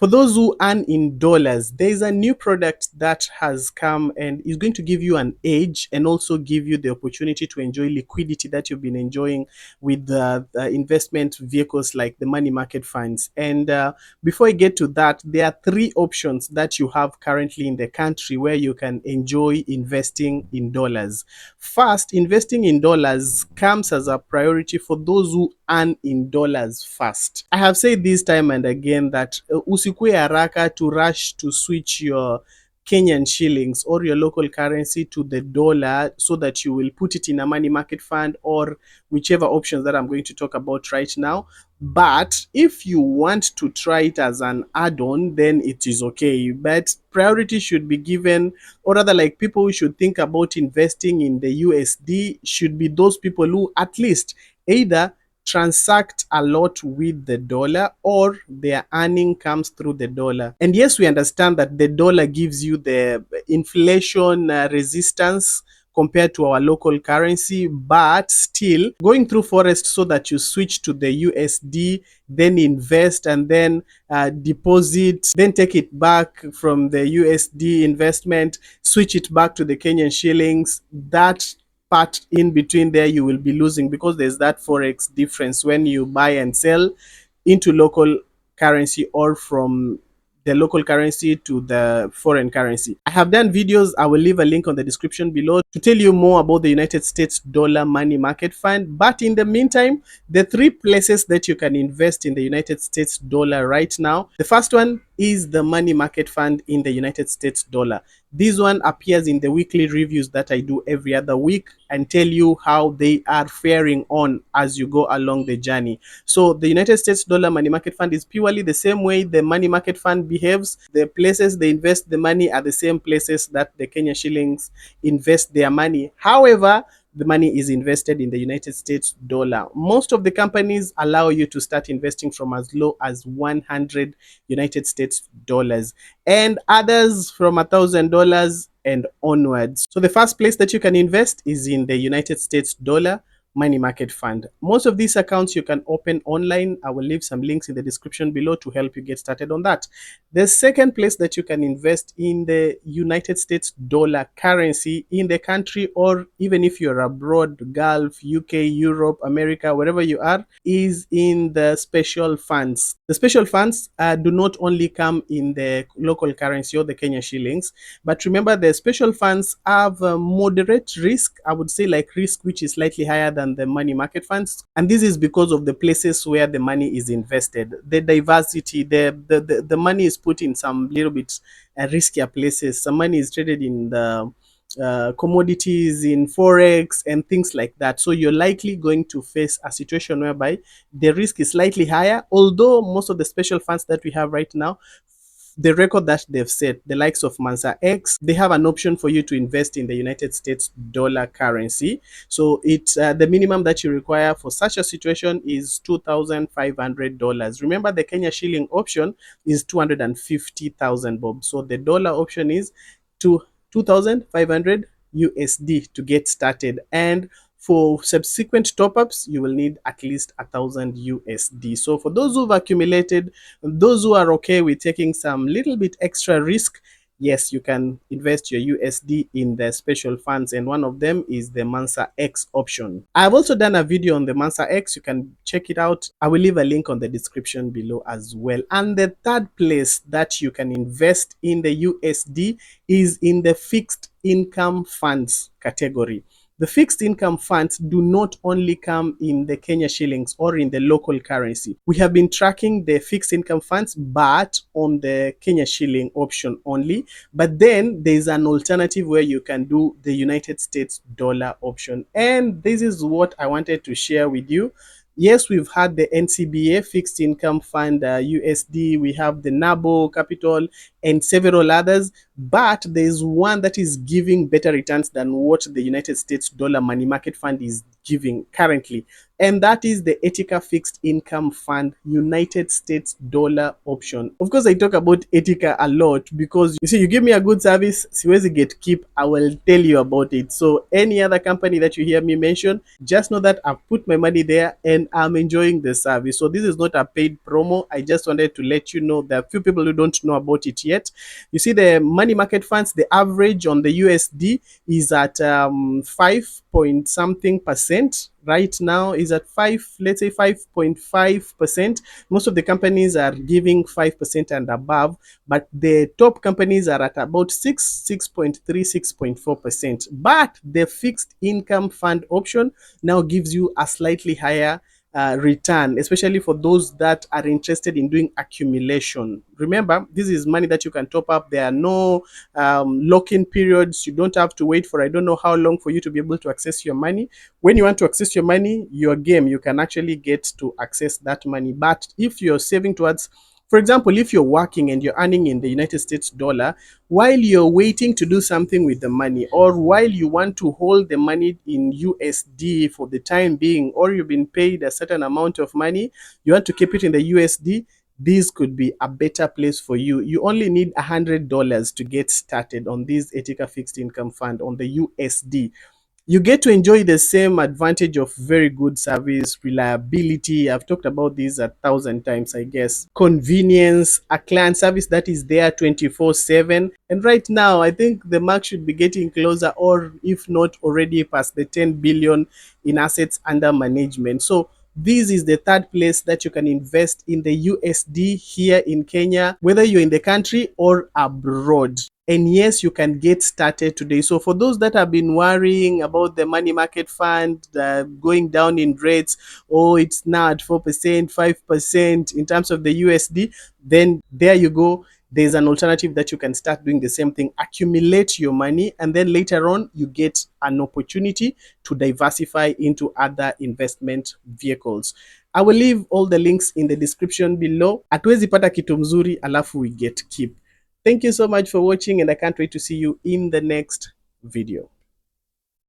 For those who earn in dollars, there is a new product that has come and is going to give you an edge and also give you the opportunity to enjoy liquidity that you've been enjoying with the investment vehicles like the money market funds. And before I get to that, there are three options that you have currently in the country where you can enjoy investing in dollars. First, investing in dollars comes as a priority for those who earn in dollars first. I have said this time and again that usikue haraka to rush to switch your Kenyan shillings or your local currency to the dollar so that you will put it in a money market fund or whichever options that I'm going to talk about right now. But if you want to try it as an add-on, then it is okay. But priority should be given, or rather, like people who should think about investing in the USD should be those people who at least either transact a lot with the dollar or their earning comes through the dollar. And yes, we understand that the dollar gives you the inflation resistance compared to our local currency, but still going through forest so that you switch to the USD, then invest and then deposit, then take it back from the USD investment, switch it back to the Kenyan shillings. That part in between there you will be losing because there's that forex difference when you buy and sell into local currency or from the local currency to the foreign currency. I have done videos. I will leave a link on the description below to tell you more about the United States dollar money market fund. But in the meantime, the three places that you can invest in the United States dollar right now. The first one is the money market fund in the United States dollar. This one appears in the weekly reviews that I do every other week and tell you how they are faring on as you go along the journey. So the United States dollar money market fund is purely the same way the money market fund behaves. The places they invest the money are the same places that the Kenya shillings invest their money. However, the money is invested in the United States dollar. Most of the companies allow you to start investing from as low as 100 United States dollars and others from $1,000 and onwards. So the first place that you can invest is in the United States dollar money market fund. Most of these accounts you can open online. I will leave some links in the description below to help you get started on that. The second place that you can invest in the United States dollar currency in the country, or even if you're abroad, Gulf, UK, Europe, America, wherever you are, is in the special funds. The special funds do not only come in the local currency or the Kenya shillings, but remember the special funds have a moderate risk, I would say like risk which is slightly higher than the money market funds. And this is because of the places where the money is invested. The diversity, the money is put in some little bit riskier places. Some money is traded in the commodities, in forex and things like that. So you're likely going to face a situation whereby the risk is slightly higher, although most of the special funds that we have right now, the record that they've set, the likes of Mansa X, they have an option for you to invest in the United States dollar currency. So it's the minimum that you require for such a situation is $2,500. Remember, the Kenya shilling option is 250,000 bob. So the dollar option is 2,500 USD to get started. And for subsequent top-ups, you will need at least 1,000 USD. So for those who've accumulated, those who are okay with taking some little bit extra risk, yes, you can invest your USD in the special funds, and one of them is the Mansa X option. I've also done a video on the Mansa X. You can check it out. I will leave a link on the description below as well. And the third place that you can invest in the USD is in the fixed income funds category. The fixed income funds do not only come in the Kenya shillings or in the local currency. We have been tracking the fixed income funds, but on the Kenya shilling option only. But then there's an alternative where you can do the United States dollar option. And this is what I wanted to share with you. Yes, we've had the NCBA fixed income fund USD, we have the NABO Capital and several others, but there's one that is giving better returns than what the United States dollar money market fund is giving currently, and that is the Etika Fixed Income Fund United States Dollar Option. Of course, I talk about Etika a lot because you see, you give me a good service, siwezi get keep, I will tell you about it. So any other company that you hear me mention, just know that I've put my money there and I'm enjoying the service. So this is not a paid promo. I just wanted to let you know there are few people who don't know about it yet. You see, the money market funds, the average on the USD is at 5 point something percent. Right now is at 5, let's say 5.5%. Most of the companies are giving 5% and above, but the top companies are at about 6.3, 6.4%. But the fixed income fund option now gives you a slightly higher return, especially for those that are interested in doing accumulation. Remember, this is money that you can top up. There are no lock-in periods. You don't have to wait for I don't know how long for you to be able to access your money. When you want to access your money, your game, you can actually get to access that money. But if you're saving towards, for example, if you're working and you're earning in the United States dollar, while you're waiting to do something with the money, or while you want to hold the money in USD for the time being, or you've been paid a certain amount of money, you want to keep it in the USD, this could be a better place for you. You only need $100 to get started on this Etika Fixed Income Fund on the USD. You get to enjoy the same advantage of very good service, reliability. I've talked about this 1,000 times, I guess. Convenience, a client service that is there 24/7. And right now, I think the mark should be getting closer, or if not already past the 10 billion in assets under management. So this is the third place that you can invest in the USD here in Kenya, whether you're in the country or abroad. And yes, you can get started today. So for those that have been worrying about the money market fund going down in rates, oh, it's now at 4%, 5% in terms of the USD, then there you go. There's an alternative that you can start doing the same thing. Accumulate your money, and then later on, you get an opportunity to diversify into other investment vehicles. I will leave all the links in the description below. Hatuwezi pata kitu mzuri alafu we get keep. Thank you so much for watching, and I can't wait to see you in the next video.